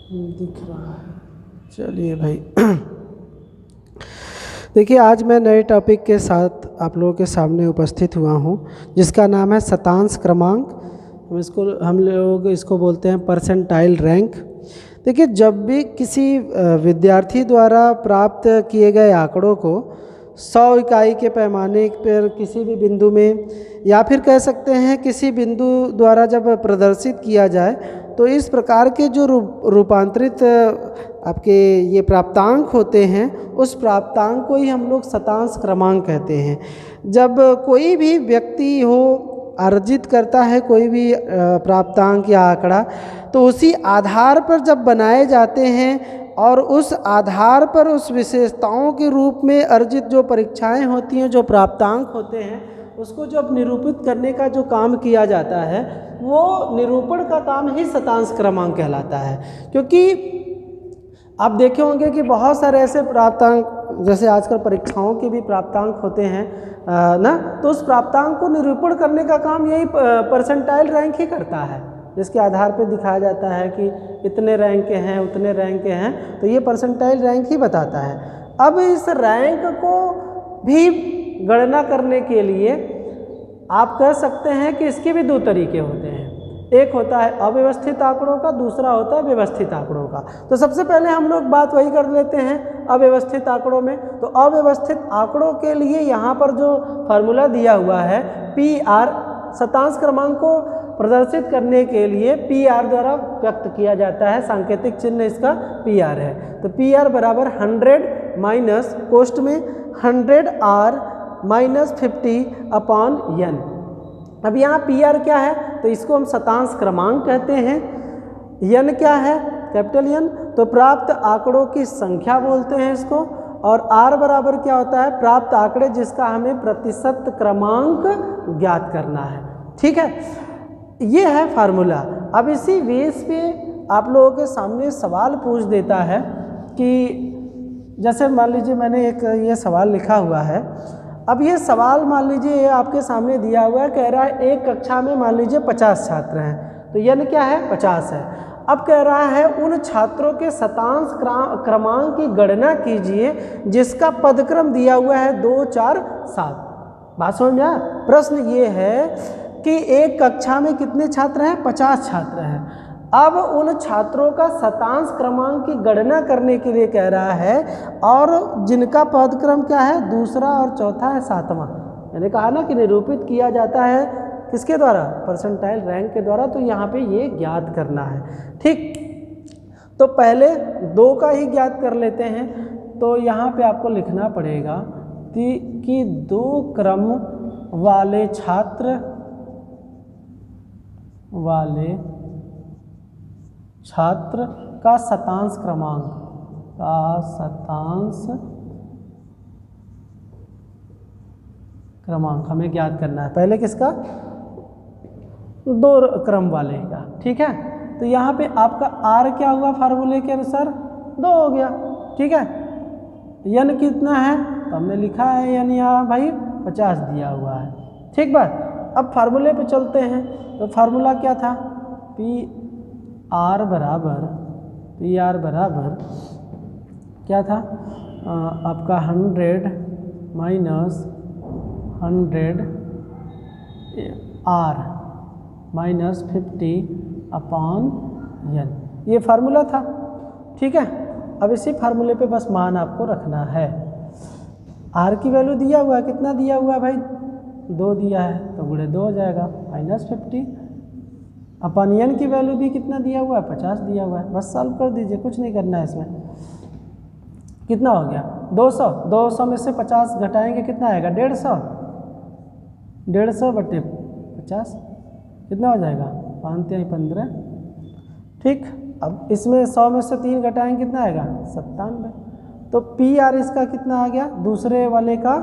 दिख रहा है। चलिए भाई देखिए, आज मैं नए टॉपिक के साथ आप लोगों के सामने उपस्थित हुआ हूँ, जिसका नाम है शतांश क्रमांक। हम लोग इसको बोलते हैं परसेंटाइल रैंक। देखिए, जब भी किसी विद्यार्थी द्वारा प्राप्त किए गए आंकड़ों को 100 इकाई के पैमाने पर किसी भी बिंदु में, या फिर कह सकते हैं किसी बिंदु द्वारा जब प्रदर्शित किया जाए, तो इस प्रकार के जो रूपांतरित आपके ये प्राप्तांक होते हैं, उस प्राप्तांक को ही हम लोग शतांश क्रमांक कहते हैं। जब कोई भी व्यक्ति हो अर्जित करता है कोई भी प्राप्तांक या आंकड़ा, तो उसी आधार पर जब बनाए जाते हैं और उस आधार पर उस विशेषताओं के रूप में अर्जित जो परीक्षाएं होती हैं, जो प्राप्तांक होते हैं, उसको जब निरूपित करने का जो काम किया जाता है, वो निरूपण का काम ही शतांश क्रमांक कहलाता है। क्योंकि आप देखे होंगे कि बहुत सारे ऐसे प्राप्तांक, जैसे आजकल परीक्षाओं के भी प्राप्तांक होते हैं ना, तो उस प्राप्तांक को निरूपण करने का काम यही परसेंटाइल रैंक ही करता है, जिसके आधार पर दिखाया जाता है कि इतने रैंक के हैं, उतने रैंक के हैं, तो ये परसेंटाइल रैंक ही बताता है। अब इस रैंक को भी गणना करने के लिए आप कह सकते हैं कि इसके भी दो तरीके होते हैं। एक होता है अव्यवस्थित आंकड़ों का, दूसरा होता है व्यवस्थित आंकड़ों का। तो सबसे पहले हम लोग बात वही कर लेते हैं अव्यवस्थित आंकड़ों में। तो अव्यवस्थित आंकड़ों के लिए यहाँ पर जो फार्मूला दिया हुआ है PR, शतांश क्रमांक को प्रदर्शित करने के लिए PR द्वारा व्यक्त किया जाता है, सांकेतिक चिन्ह इसका PR है। तो PR बराबर 100 माइनस कोष्ठ में 100R माइनस 50/n। अब यहाँ PR क्या है, तो इसको हम शतांश क्रमांक कहते हैं। n क्या है, कैपिटल N, तो प्राप्त आंकड़ों की संख्या बोलते हैं इसको। और R बराबर क्या होता है, प्राप्त आंकड़े जिसका हमें प्रतिशत क्रमांक ज्ञात करना है। ठीक है, ये है फार्मूला। अब इसी बेस पे आप लोगों के सामने सवाल पूछ देता है कि जैसे मान लीजिए मैंने एक ये सवाल लिखा हुआ है। अब ये सवाल मान लीजिए ये आपके सामने दिया हुआ है, कह रहा है एक कक्षा में मान लीजिए 50 छात्र हैं, तो n क्या है, 50 है। अब कह रहा है उन छात्रों के शतांश क्रमांक की गणना कीजिए जिसका पदक्रम दिया हुआ है 2, 4, 7। बात समझ में आया? प्रश्न ये है कि एक कक्षा में कितने छात्र हैं, 50 छात्र हैं। अब उन छात्रों का शतांश क्रमांक की गणना करने के लिए कह रहा है, और जिनका पदक्रम क्या है, दूसरा और चौथा है 7वां। मैंने कहा ना कि निरूपित किया जाता है किसके द्वारा, परसेंटाइल रैंक के द्वारा। तो यहाँ पे ये ज्ञात करना है। ठीक, तो पहले 2 का ही ज्ञात कर लेते हैं। तो यहाँ पे आपको लिखना पड़ेगा कि 2 क्रम वाले छात्र का शतांश क्रमांक हमें ज्ञात करना है। पहले किसका, 2 क्रम वाले का। ठीक है, तो यहाँ पे आपका R क्या हुआ, फार्मूले के अनुसार 2 हो गया। ठीक है, n कितना है, तो हमने लिखा है n यहाँ भाई 50 दिया हुआ है। ठीक बात। अब फार्मूले पे चलते हैं। तो फार्मूला क्या था, PR बराबर क्या था, आपका 100 माइनस 100R माइनस 50/n, ये फार्मूला था। ठीक है, अब इसी फार्मूले पे बस मान आपको रखना है। R की वैल्यू दिया हुआ है, कितना दिया हुआ है भाई, 2 दिया है, तो गुणे 2 हो जाएगा, माइनस 50/n की वैल्यू भी कितना दिया हुआ है, 50 दिया हुआ है। बस सॉल्व कर दीजिए, कुछ नहीं करना है इसमें। कितना हो गया, 200। 200 में से 50 घटाएंगे, कितना आएगा, 150। 150 बटे 50 कितना हो जाएगा, 5×3 = 15। ठीक, अब इसमें 100 में से 3 घटाएंगे, कितना आएगा, 97। तो PR इसका कितना आ गया, दूसरे वाले का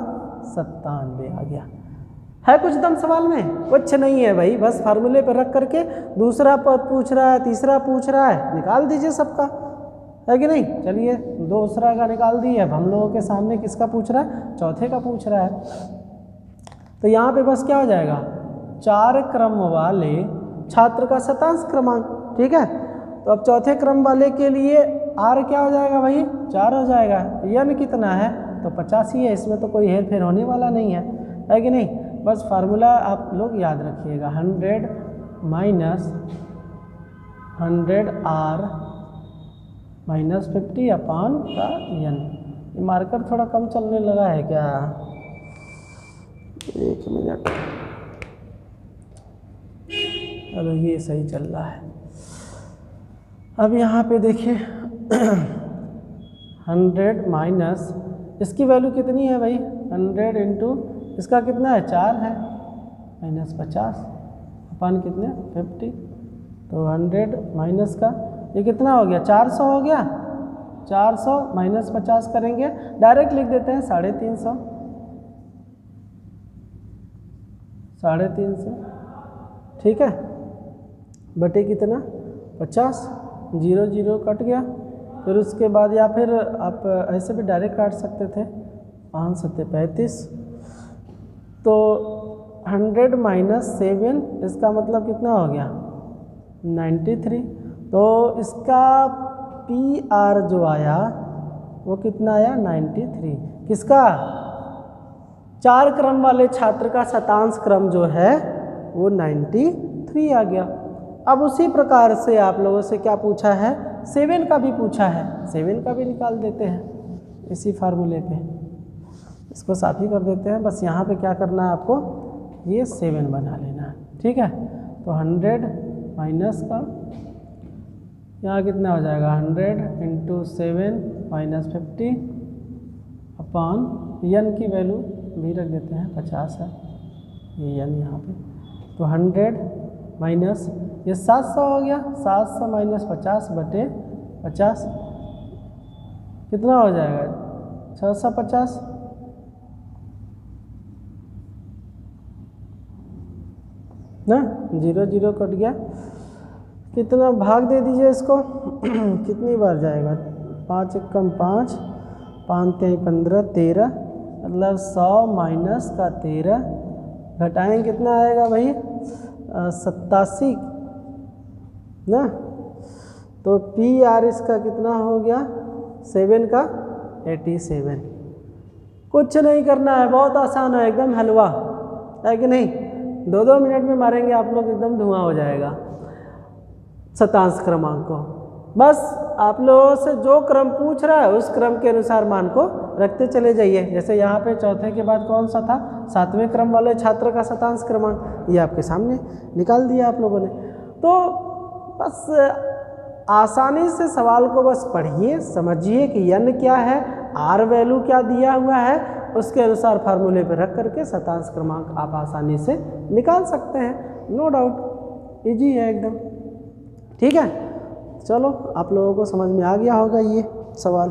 97 आ गया। है कुछ दम सवाल में, कुछ नहीं है भाई, बस फार्मूले पर रख करके दूसरा पद पूछ रहा है, तीसरा पूछ रहा है, निकाल दीजिए सबका, है कि नहीं। चलिए, दूसरा का निकाल दिए। अब हम लोगों के सामने किसका पूछ रहा है, चौथे का पूछ रहा है। तो यहाँ पे बस क्या हो जाएगा, 4 क्रम वाले छात्र का शतांश क्रमांक। ठीक है, तो अब चौथे क्रम वाले के लिए R क्या हो जाएगा भाई, 4 हो जाएगा। n कितना है, तो 50 ही है, इसमें तो कोई हेर फेर होने वाला नहीं है कि नहीं। बस फार्मूला आप लोग याद रखिएगा, 100 माइनस 100R माइनस 50 अपान का n। ये मार्कर थोड़ा कम चलने लगा है क्या, 1 मिनट, चलो ये सही चल रहा है। अब यहाँ पे देखिए 100 माइनस इसकी वैल्यू कितनी है भाई, 100 इंटू इसका कितना है, 4 है, माइनस 50 अपान कितने 50। तो 100 माइनस का ये कितना हो गया, 400 हो गया। 400 माइनस 50 करेंगे, डायरेक्ट लिख देते हैं 350, 350, ठीक है, बटे कितना 50, 0 0 कट गया। फिर उसके बाद या फिर आप ऐसे भी डायरेक्ट काट सकते थे, 5 7 35। तो 100 माइनस 7 इसका मतलब कितना हो गया 93। तो इसका PR जो आया वो कितना आया 93। किसका, 4 क्रम वाले छात्र का शतांश क्रम जो है वो 93 आ गया। अब उसी प्रकार से आप लोगों से क्या पूछा है, 7 का भी पूछा है, 7 का भी निकाल देते हैं इसी फार्मूले पे। इसको साफ ही कर देते हैं, बस यहाँ पे क्या करना है आपको, ये 7 बना लेना है, ठीक है। तो 100 माइनस का यहाँ कितना हो जाएगा, 100 इंटू 7 माइनस 50 अपान n की वैल्यू भी रख देते हैं 50 है, ये n यहाँ पे। तो 100 माइनस ये 700 हो गया, 700 माइनस 50 बटे 50 कितना हो जाएगा 650। ना 0 0 कट गया, कितना भाग दे दीजिए इसको कितनी बार जाएगा, 5 एकम 5, 5 3 15 13, मतलब 100 माइनस का 13 घटाएं कितना आएगा भाई 87 ना। तो PR इसका कितना हो गया 7 का 87। कुछ नहीं करना है, बहुत आसान है, एकदम हलवा है कि नहीं। 2-2 मिनट में मारेंगे आप लोग, एकदम धुआं हो जाएगा शतांश क्रमांक को। बस आप लोगों से जो क्रम पूछ रहा है उस क्रम के अनुसार मान को रखते चले जाइए। जैसे यहाँ पे चौथे के बाद कौन सा था, 7वें क्रम वाले छात्र का शतांश क्रमांक, ये आपके सामने निकाल दिया आप लोगों ने। तो बस आसानी से सवाल को बस पढ़िए, समझिए कि n क्या है, R वैल्यू क्या दिया हुआ है, उसके अनुसार फार्मूले पे रख करके शतांश क्रमांक आप आसानी से निकाल सकते हैं, नो डाउट, इजी है एकदम, ठीक है। चलो आप लोगों को समझ में आ गया होगा ये सवाल।